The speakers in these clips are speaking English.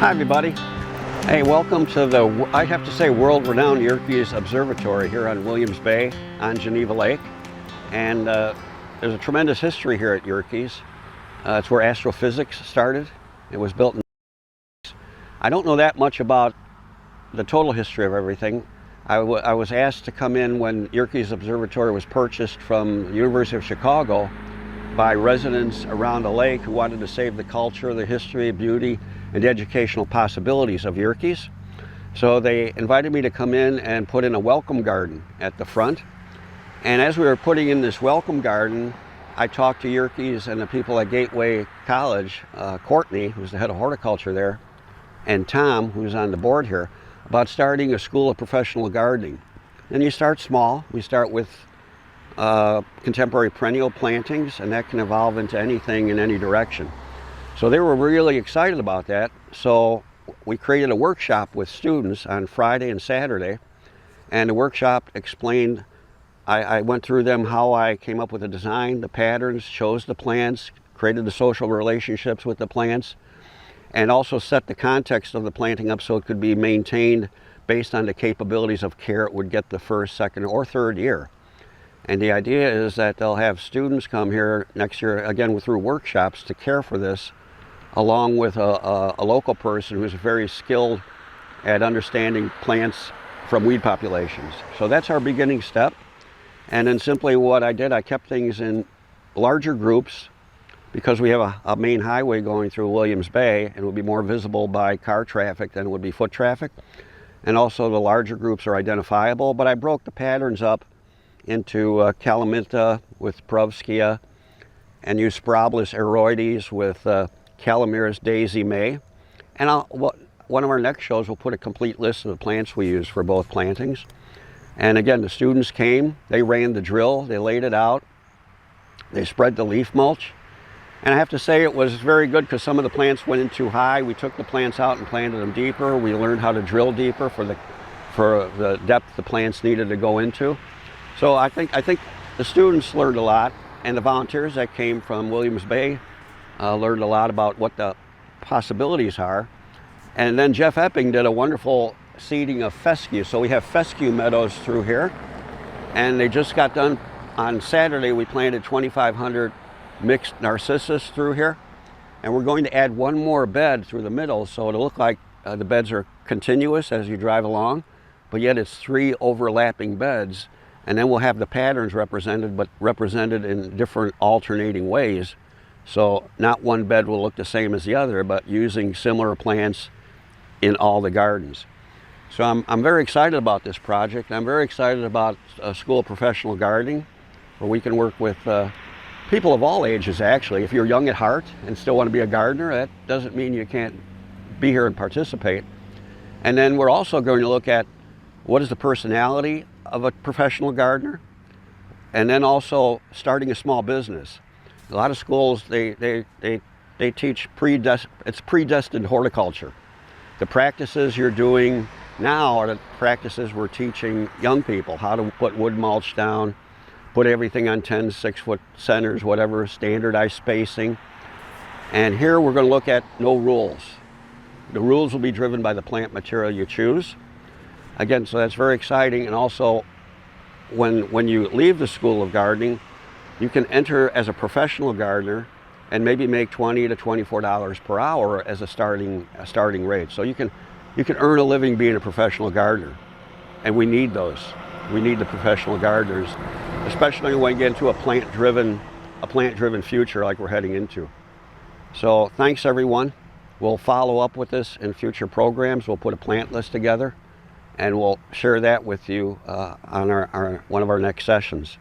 Hi everybody. Hey, welcome to the, I have to say, world-renowned Yerkes Observatory here on Williams Bay on Geneva Lake. And there's a tremendous history here at Yerkes. It's where astrophysics started. It was built in... I don't know that much about the total history of everything. I was asked to come in when Yerkes Observatory was purchased from the University of Chicago by residents around the lake who wanted to save the culture, the history, beauty, and the educational possibilities of Yerkes. So they invited me to come in and put in a welcome garden at the front. And as we were putting in this welcome garden, I talked to Yerkes and the people at Gateway College, Courtney, who's the head of horticulture there, and Tom, who's on the board here, about starting a school of professional gardening. And you start small. We start with contemporary perennial plantings, and that can evolve into anything in any direction. So they were really excited about that. So we created a workshop with students on Friday and Saturday, and the workshop explained, I went through them how I came up with the design, the patterns, chose the plants, created the social relationships with the plants, and also set the context of the planting up so it could be maintained based on the capabilities of care it would get the first, second, or third year. And the idea is that they'll have students come here next year, again through workshops, to care for this, along with a local person who's very skilled at understanding plants from weed populations. So that's our beginning step. And then simply what I did, I kept things in larger groups because we have a main highway going through Williams Bay, and it would be more visible by car traffic than it would be foot traffic. And also the larger groups are identifiable, but I broke the patterns up into Calaminta with Perovskia, and Eusporoblis aeroides with Calamirus daisy May. And one of our next shows will put a complete list of the plants we use for both plantings. And again, the students came, they ran the drill, they laid it out, they spread the leaf mulch. And I have to say it was very good because some of the plants went in too high. We took the plants out and planted them deeper. We learned how to drill deeper for the depth the plants needed to go into. So I think the students learned a lot, and the volunteers that came from Williams Bay learned a lot about what the possibilities are. And then Jeff Epping did a wonderful seeding of fescue. So we have fescue meadows through here, and they just got done on Saturday. We planted 2,500 mixed narcissus through here, and we're going to add one more bed through the middle, so it'll look like the beds are continuous as you drive along, but yet it's 3 overlapping beds. And then we'll have the patterns represented, but represented in different alternating ways. So not one bed will look the same as the other, but using similar plants in all the gardens. So I'm very excited about this project. I'm very excited about a school of professional gardening, where we can work with people of all ages, actually. If you're young at heart and still want to be a gardener, that doesn't mean you can't be here and participate. And then we're also going to look at what is the personality of a professional gardener, and then also starting a small business. A lot of schools, they teach it's predestined horticulture. The practices you're doing now are the practices we're teaching young people, how to put wood mulch down, put everything on 10 6-foot centers, whatever, standardized spacing. And here we're going to look at no rules. The rules will be driven by the plant material you choose. Again, so that's very exciting. And also, when you leave the School of Gardening, you can enter as a professional gardener and maybe make $20 to $24 per hour as a starting rate. So you can earn a living being a professional gardener, and we need those. We need the professional gardeners, especially when we get into a plant-driven future like we're heading into. So thanks everyone. We'll follow up with this in future programs. We'll put a plant list together, and we'll share that with you on one of our next sessions.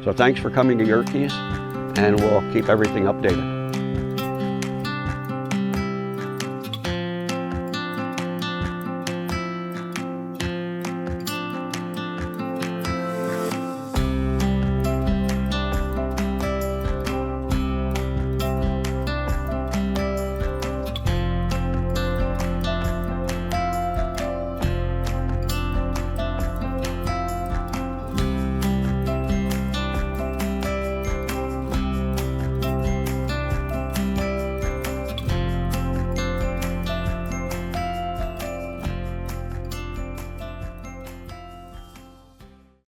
So thanks for coming to Yerkes, and we'll keep everything updated.